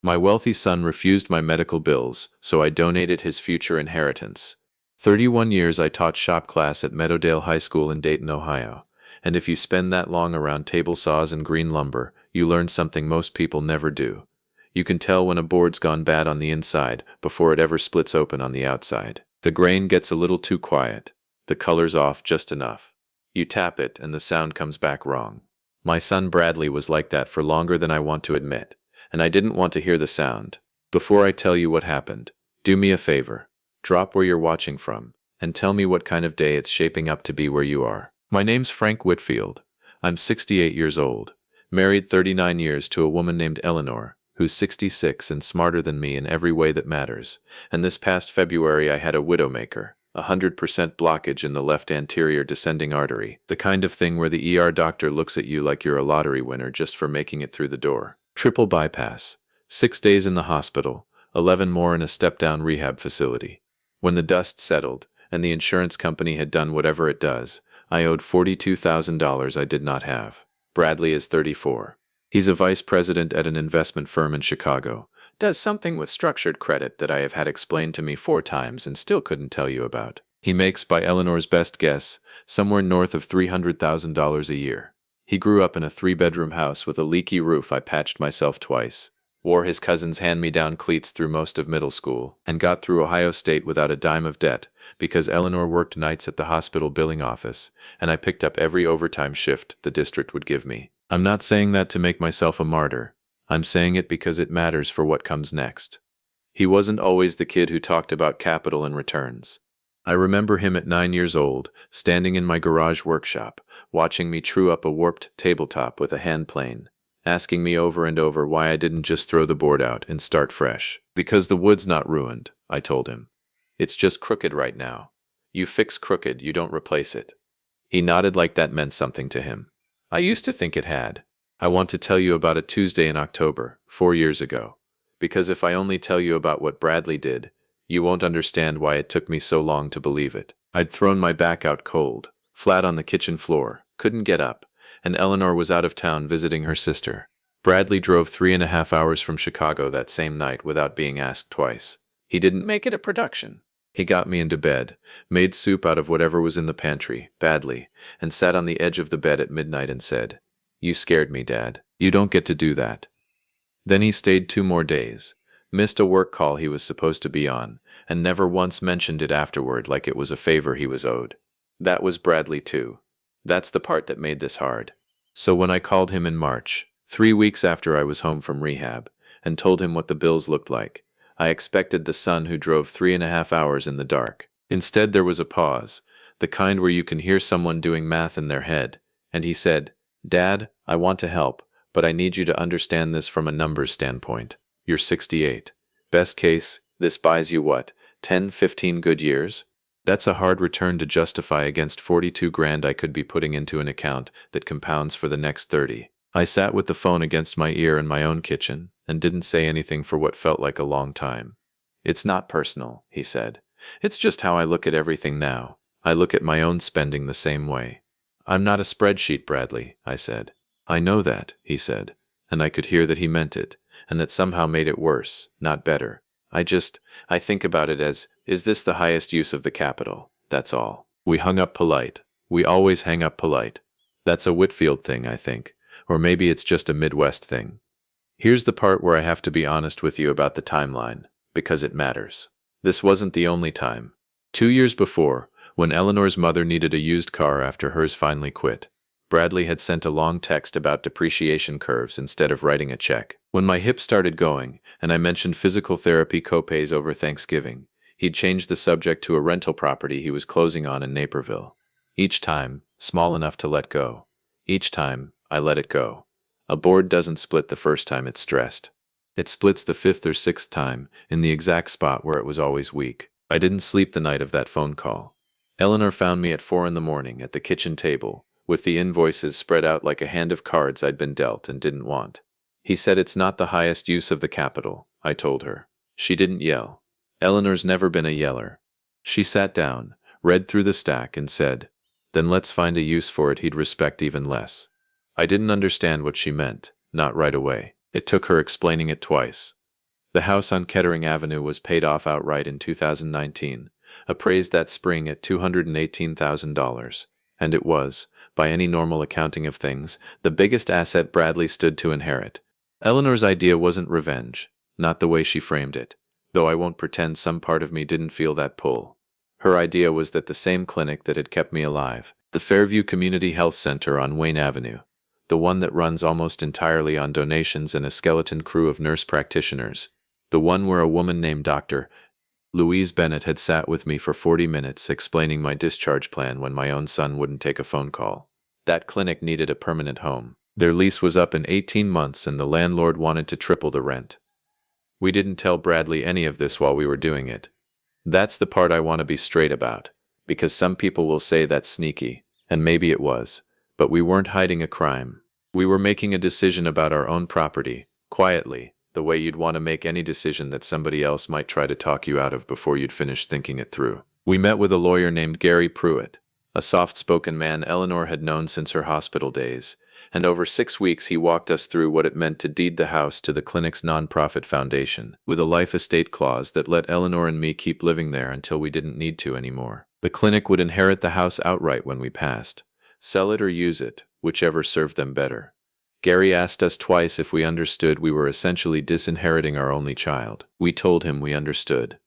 My wealthy son refused my medical bills, so I donated his future inheritance. 31 years I taught shop class at Meadowdale High School in Dayton, Ohio. And if you spend that long around table saws and green lumber, you learn something most people never do. You can tell when a board's gone bad on the inside before it ever splits open on the outside. The grain gets a little too quiet. The color's off just enough. You tap it and the sound comes back wrong. My son Bradley was like that for longer than I want to admit, and I didn't want to hear the sound. Before I tell you what happened, do me a favor. Drop where you're watching from, and tell me what kind of day it's shaping up to be where you are. My name's Frank Whitfield. I'm 68 years old, married 39 years to a woman named Eleanor, who's 66 and smarter than me in every way that matters, and this past February I had a widowmaker, 100% blockage in the left anterior descending artery, the kind of thing where the ER doctor looks at you like you're a lottery winner just for making it through the door. Triple bypass, 6 days in the hospital, 11 more in a step-down rehab facility. When the dust settled, and the insurance company had done whatever it does, I owed $42,000 I did not have. Bradley is 34. He's a vice president at an investment firm in Chicago, does something with structured credit that I have had explained to me 4 times and still couldn't tell you about. He makes, by Eleanor's best guess, somewhere north of $300,000 a year. He grew up in a 3-bedroom house with a leaky roof I patched myself twice, wore his cousin's hand-me-down cleats through most of middle school, and got through Ohio State without a dime of debt because Eleanor worked nights at the hospital billing office, and I picked up every overtime shift the district would give me. I'm not saying that to make myself a martyr. I'm saying it because it matters for what comes next. He wasn't always the kid who talked about capital and returns. I remember him at 9 years old, standing in my garage workshop, watching me true up a warped tabletop with a hand plane, asking me over and over why I didn't just throw the board out and start fresh. Because the wood's not ruined, I told him. It's just crooked right now. You fix crooked, you don't replace it. He nodded like that meant something to him. I used to think it had. I want to tell you about a Tuesday in October, 4 years ago. Because if I only tell you about what Bradley did, you won't understand why it took me so long to believe it. I'd thrown my back out cold, flat on the kitchen floor, couldn't get up, and Eleanor was out of town visiting her sister. Bradley drove 3.5 hours from Chicago that same night without being asked twice. He didn't make it a production. He got me into bed, made soup out of whatever was in the pantry, badly, and sat on the edge of the bed at midnight and said, "You scared me, Dad. You don't get to do that." Then he stayed 2 more days, missed a work call he was supposed to be on, and never once mentioned it afterward like it was a favor he was owed. That was Bradley too. That's the part that made this hard. So when I called him in March, 3 weeks after I was home from rehab, and told him what the bills looked like, I expected the son who drove 3.5 hours in the dark. Instead there was a pause, the kind where you can hear someone doing math in their head, and he said, "Dad, I want to help, but I need you to understand this from a numbers standpoint. You're 68. Best case, this buys you what, 10, 15 good years? That's a hard return to justify against 42 grand I could be putting into an account that compounds for the next 30. I sat with the phone against my ear in my own kitchen and didn't say anything for what felt like a long time. "It's not personal," he said. "It's just how I look at everything now. I look at my own spending the same way." "I'm not a spreadsheet, Bradley," I said. "I know that," he said, and I could hear that he meant it, and that somehow made it worse, not better. I think about it as, is this the highest use of the capital? That's all. We hung up polite. We always hang up polite. That's a Whitfield thing, I think. Or maybe it's just a Midwest thing. Here's the part where I have to be honest with you about the timeline, because it matters. This wasn't the only time. 2 years before, when Eleanor's mother needed a used car after hers finally quit, Bradley had sent a long text about depreciation curves instead of writing a check. When my hip started going, and I mentioned physical therapy copays over Thanksgiving, he'd changed the subject to a rental property he was closing on in Naperville. Each time, small enough to let go. Each time, I let it go. A board doesn't split the first time it's stressed. It splits the 5th or 6th time, in the exact spot where it was always weak. I didn't sleep the night of that phone call. Eleanor found me at 4 in the morning at the kitchen table, with the invoices spread out like a hand of cards I'd been dealt and didn't want. He said it's not the highest use of the capital, I told her. She didn't yell. Eleanor's never been a yeller. She sat down, read through the stack, and said, "Then let's find a use for it he'd respect even less." I didn't understand what she meant, not right away. It took her explaining it twice. The house on Kettering Avenue was paid off outright in 2019, appraised that spring at $218,000, and it was, by any normal accounting of things, the biggest asset Bradley stood to inherit. Eleanor's idea wasn't revenge, not the way she framed it, though I won't pretend some part of me didn't feel that pull. Her idea was that the same clinic that had kept me alive, the Fairview Community Health Center on Wayne Avenue, the one that runs almost entirely on donations and a skeleton crew of nurse practitioners, the one where a woman named Dr. Louise Bennett had sat with me for 40 minutes explaining my discharge plan when my own son wouldn't take a phone call. That clinic needed a permanent home. Their lease was up in 18 months and the landlord wanted to triple the rent. We didn't tell Bradley any of this while we were doing it. That's the part I want to be straight about, because some people will say that's sneaky, and maybe it was, but we weren't hiding a crime. We were making a decision about our own property, quietly, the way you'd want to make any decision that somebody else might try to talk you out of before you'd finish thinking it through. We met with a lawyer named Gary Pruitt, a soft-spoken man Eleanor had known since her hospital days, and over 6 weeks he walked us through what it meant to deed the house to the clinic's nonprofit foundation, with a life estate clause that let Eleanor and me keep living there until we didn't need to anymore. The clinic would inherit the house outright when we passed, sell it or use it, whichever served them better. Gary asked us twice if we understood we were essentially disinheriting our only child. We told him we understood.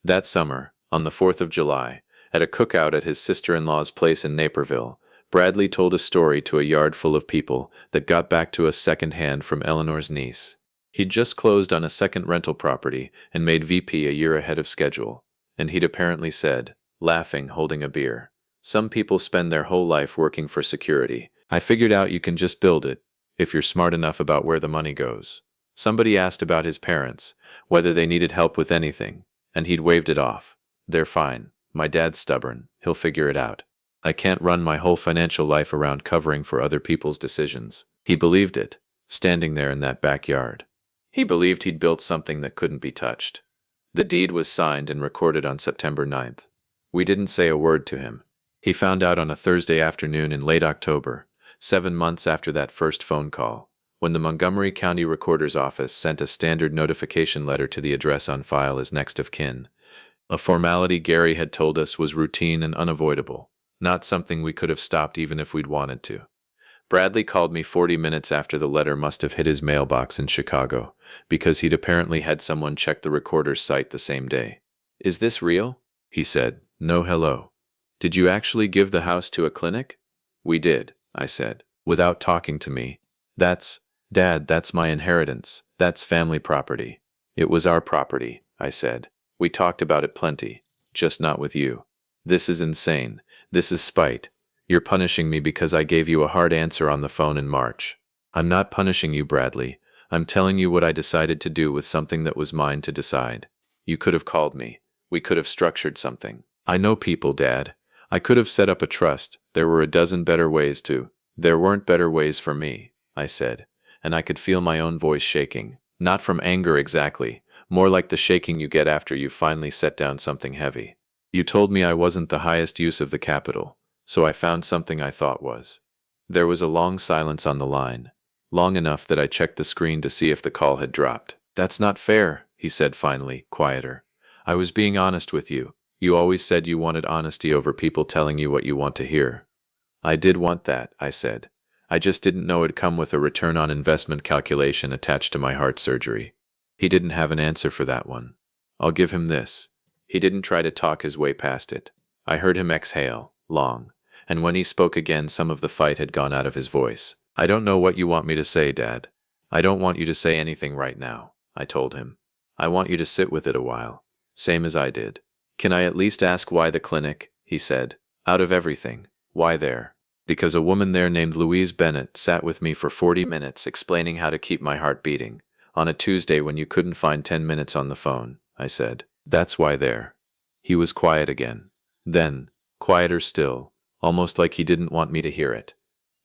That summer, on the 4th of July, at a cookout at his sister-in-law's place in Naperville, Bradley told a story to a yard full of people that got back to us second-hand from Eleanor's niece. He'd just closed on a second rental property and made VP a year ahead of schedule, and he'd apparently said, laughing, holding a beer, "Some people spend their whole life working for security. I figured out you can just build it, if you're smart enough about where the money goes." Somebody asked about his parents, whether they needed help with anything, and he'd waved it off. "They're fine. My dad's stubborn. He'll figure it out. I can't run my whole financial life around covering for other people's decisions." He believed it, standing there in that backyard. He believed he'd built something that couldn't be touched. The deed was signed and recorded on September 9th. We didn't say a word to him. He found out on a Thursday afternoon in late October, 7 months after that first phone call, when the Montgomery County Recorder's Office sent a standard notification letter to the address on file as next of kin. A formality Gary had told us was routine and unavoidable, not something we could have stopped even if we'd wanted to. Bradley called me 40 minutes after the letter must have hit his mailbox in Chicago, because he'd apparently had someone check the recorder's site the same day. "Is this real?" he said. "No, hello. Did you actually give the house to a clinic?" "We did," I said, without talking to me. Dad, that's my inheritance. That's family property." "It was our property," I said. "We talked about it plenty, just not with you. This is insane. This is spite. You're punishing me because I gave you a hard answer on the phone in March." "I'm not punishing you, Bradley. I'm telling you what I decided to do with something that was mine to decide. You could have called me. We could have structured something. I know people, Dad. I could have set up a trust. There were a dozen better ways to." "There weren't better ways for me," I said, and I could feel my own voice shaking. Not from anger exactly, more like the shaking you get after you've finally set down something heavy. "You told me I wasn't the highest use of the capital, so I found something I thought was." There was a long silence on the line, long enough that I checked the screen to see if the call had dropped. "That's not fair," he said finally, quieter. "I was being honest with you. You always said you wanted honesty over people telling you what you want to hear." "I did want that," I said. "I just didn't know it'd come with a return on investment calculation attached to my heart surgery." He didn't have an answer for that one. I'll give him this. He didn't try to talk his way past it. I heard him exhale, long, and when he spoke again some of the fight had gone out of his voice. "I don't know what you want me to say, Dad. I don't want you to say anything right now," I told him. "I want you to sit with it a while, same as I did." "Can I at least ask why the clinic?" he said. "Out of everything, why there?" "Because a woman there named Louise Bennett sat with me for 40 minutes explaining how to keep my heart beating, on a Tuesday when you couldn't find 10 minutes on the phone," I said. "That's why there." He was quiet again. Then, quieter still, almost like he didn't want me to hear it.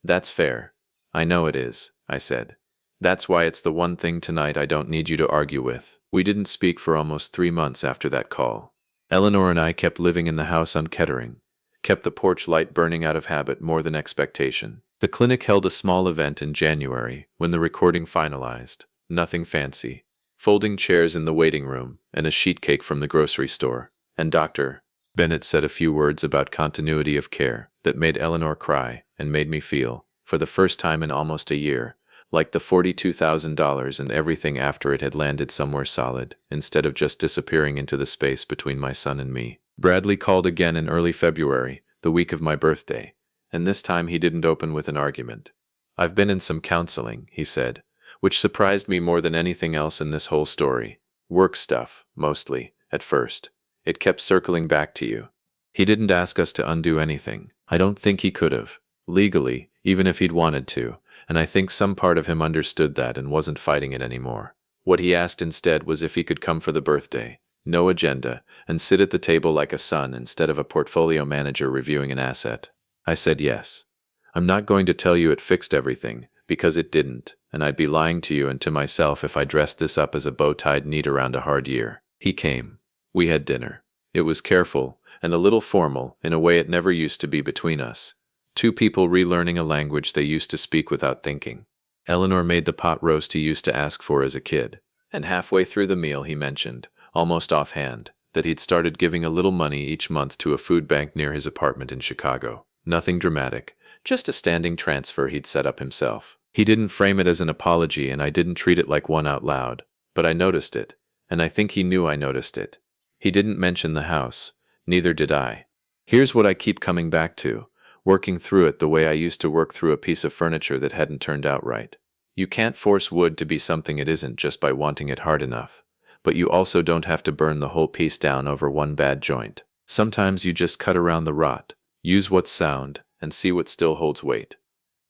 "That's fair. I know it is," I said. "That's why it's the one thing tonight I don't need you to argue with." We didn't speak for almost 3 months after that call. Eleanor and I kept living in the house on Kettering, kept the porch light burning out of habit more than expectation. The clinic held a small event in January when the recording finalized. Nothing fancy. folding chairs in the waiting room, and a sheet cake from the grocery store. And Dr. Bennett said a few words about continuity of care that made Eleanor cry and made me feel, for the first time in almost a year, like the $42,000 and everything after it had landed somewhere solid, instead of just disappearing into the space between my son and me. Bradley called again in early February, the week of my birthday, and this time he didn't open with an argument. "I've been in some counseling," he said, which surprised me more than anything else in this whole story. "Work stuff, mostly, at first. It kept circling back to you." He didn't ask us to undo anything. I don't think he could have, legally, even if he'd wanted to, and I think some part of him understood that and wasn't fighting it anymore. What he asked instead was if he could come for the birthday, no agenda, and sit at the table like a son instead of a portfolio manager reviewing an asset. I said yes. I'm not going to tell you it fixed everything, because it didn't, and I'd be lying to you and to myself if I dressed this up as a bow tied neat around a hard year. He came. We had dinner. It was careful, and a little formal, in a way it never used to be between us. Two people relearning a language they used to speak without thinking. Eleanor made the pot roast he used to ask for as a kid, and halfway through the meal he mentioned, almost offhand, that he'd started giving a little money each month to a food bank near his apartment in Chicago. Nothing dramatic, just a standing transfer he'd set up himself. He didn't frame it as an apology, and I didn't treat it like one out loud, but I noticed it, and I think he knew I noticed it. He didn't mention the house, neither did I. Here's what I keep coming back to, working through it the way I used to work through a piece of furniture that hadn't turned out right. You can't force wood to be something it isn't just by wanting it hard enough, but you also don't have to burn the whole piece down over one bad joint. Sometimes you just cut around the rot, use what's sound, and see what still holds weight.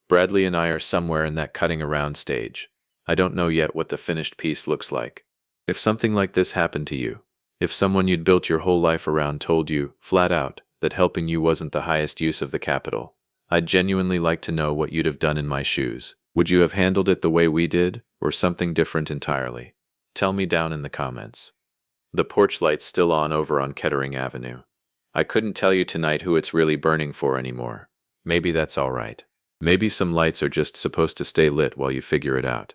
Bradley and I are somewhere in that cutting around stage. I don't know yet what the finished piece looks like. If something like this happened to you, if someone you'd built your whole life around told you, flat out, that helping you wasn't the highest use of the capital, I'd genuinely like to know what you'd have done in my shoes. Would you have handled it the way we did, or something different entirely? Tell me down in the comments. The porch light's still on over on Kettering Avenue. I couldn't tell you tonight who it's really burning for anymore. Maybe that's all right. Maybe some lights are just supposed to stay lit while you figure it out.